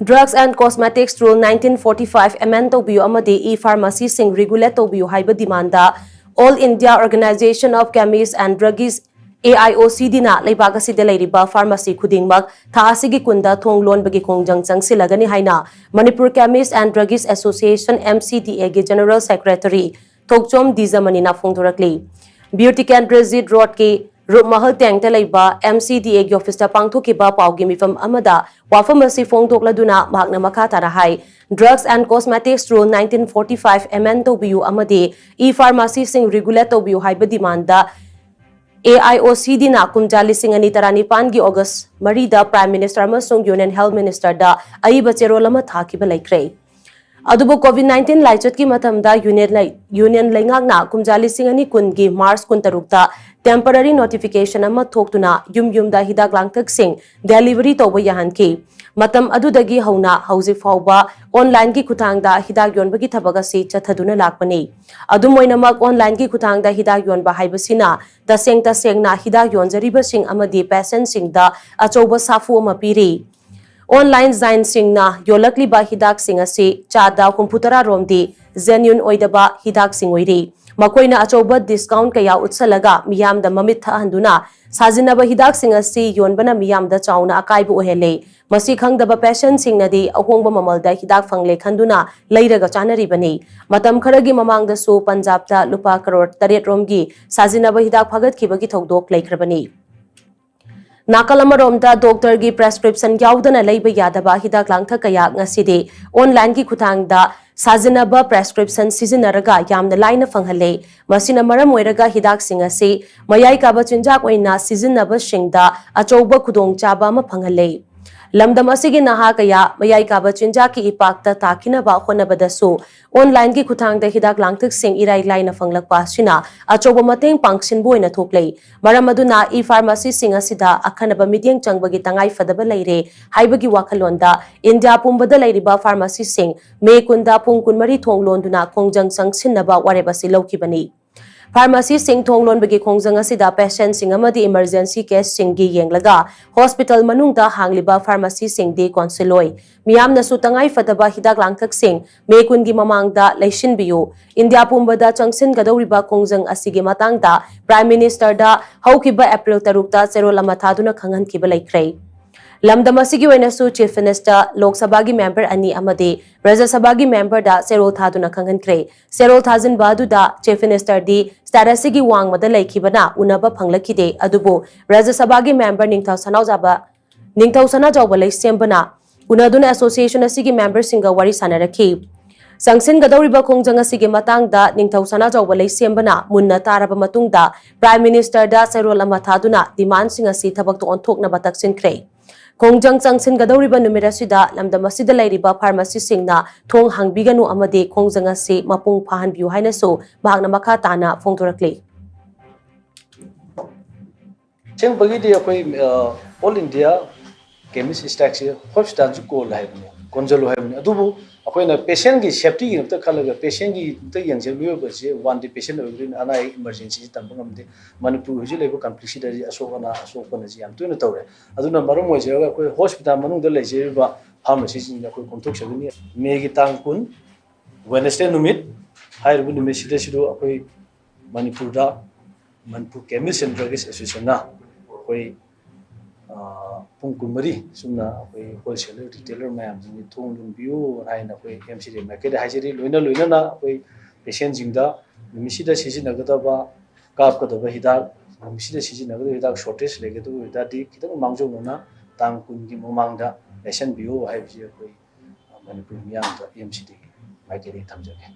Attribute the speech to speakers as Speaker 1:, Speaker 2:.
Speaker 1: Drugs and Cosmetics Rule 1945 amend tawbiyo amadi e-pharmacy sing regulate tawbiyo haiba demanda All India Organization of Chemists and Druggists AIOCD na leibag asida leiriba pharmacy khudingmak tha asigi kunda thong lon bagi khongjang changsilagani haina Manipur Chemists and Druggists Association MCDA ge General Secretary Thokchom Dizamani na phongdorakli Beauty Kendrazid Road ke Mahal Tangta Laiba MCDA ge office ta pangthokiba paugi mifam amada wafam asi phongdokladuna mahakna makha tara hai Drugs and Cosmetics Rule 1945 amend tawbiyu amadi e-pharmacy sing regulate tawbiyu haiba demanda AIOCD na kumjali singani tarani pangi August Marida Prime Minister amasung Union Health Minister da aiba cherolama thakiba laikre adubu COVID-19 laichat ki matamda Union laingak na kumjali singani kungi March kuntarukta temporary notification ama thoktuna yumda hidak langtak sing delivery tawba yahanki matam adudagi hauna hauji fauba online ki kuthangda hidak yonbagi thabagasi chathaduna lakpani adumoinamak online ki kuthangda hidak yonba haibasina tasengna hidak yonjariba sing amadi patient sing da achoba safu ama piri online zain sing na yolakli ba hidak sing asi chada komputara romdi genuine oidaba hidak sing oiri makoina achoba discount kaya utsalaga miyamda mamit thahanduna sajinaba hidak sing asi yonbana miyamda chauna akaibu ohele masi khangdaba patient sing nadi ahongba mamalda hidak fangle khanduna leiraga chanari bani matam kharagi mamangda su Punjab ta lupa crore 8 romgi sajinaba hidak phagat khibagi thodok laikhrabani Nakalamoromda doctor gi prescription yaudana leiba yadaba hidak langtha kaya ngasidi online gi kuthangda sajinaba prescription sizinaraga yamna laina fanghale masina maram oiraga hidak singasi mayai kaba chinjak oina sizinaba singda achouba khudong chaba ma fanghale lamdam asigi naha kaya mayai kaba chinjak ki ipakta takina ba khonabadasu online gi kuthangda hidak langthak sing irai laina fanglakpa sina achouba mateng pangsin boina thoklei maram aduna e-pharmacy sing asida akhanaba midyang changbagi tangai fadaba leire haibagi wakhalonda India pumbada leiriba pharmacy sing me kunda pung kunmari thonglonduna khongjang changsinaba warebasi lokibani Pharmacy sing thonglon bagi khongjang asida patient sing amadi emergency case singi yenglaga hospital manungda hangliba pharmacy sing de consiloi miyamna su tangai fadaba hidak langthak sing mekun gi mamangda leishin biyu India pumbada changsin gadoriba khongjang asigi matangda Prime Minister da haukiba April 3 ta serolama thaduna khangan kiba laikrei Lamdam asigi wainasu Chief Minister Lok Sabha gi member ani amadi Rajya Sabha gi member da serol thaduna khangan kre serol thajin badu da Chief Minister di status gi wang mada laikibana unaba phanglakide adubu Rajya Sabha gi member ningthau sana jawba lai sembana unaduna association asigi member singa wari sanarakhi Sangsin gadawriba khongjang asigi matangda ningthau sana jawba lai sembana munna taraba matungda Prime Minister da serol ama thaduna demand sing asi thabak to onthokna bataksin kre Khongjang changsin gadawriba numera sida lamdam asida leiriba pharmacy singna thong hangbiganu amade khongjang asi mapung phahan biu haina so bahagna makha tana phongdorakli
Speaker 2: cheng bagi dia koi all India chemist stack se hospital ju ko lai ne konjalo hai ne adubu akoina patient gi safety gi ta khalaga patient gi ta yangje biyo ba se one the patient ogrin ana emergency tambangam de Manipur hu ji lebo complexity asokana ji am tuina tawre aduna marum mo je koi hospital manung da lai je ba pharmacy ji na koi kontok sagni me gi tang kun Wednesday numit hair bu numit sida sido akoi Manipur Chemists and Druggists Association na koi pung kunmari sumna koi wholesaler retailer mayam jini thong lun biu haina koi MCD market hajiri loina na koi patient jingda misida sijinagada ba kap ka da hidak misida sijinagada hidak shortage lege to hidak di kitang mangjo na tang kun gi momangda patient biu haibji koi Manipur miyam da MCD market thamjage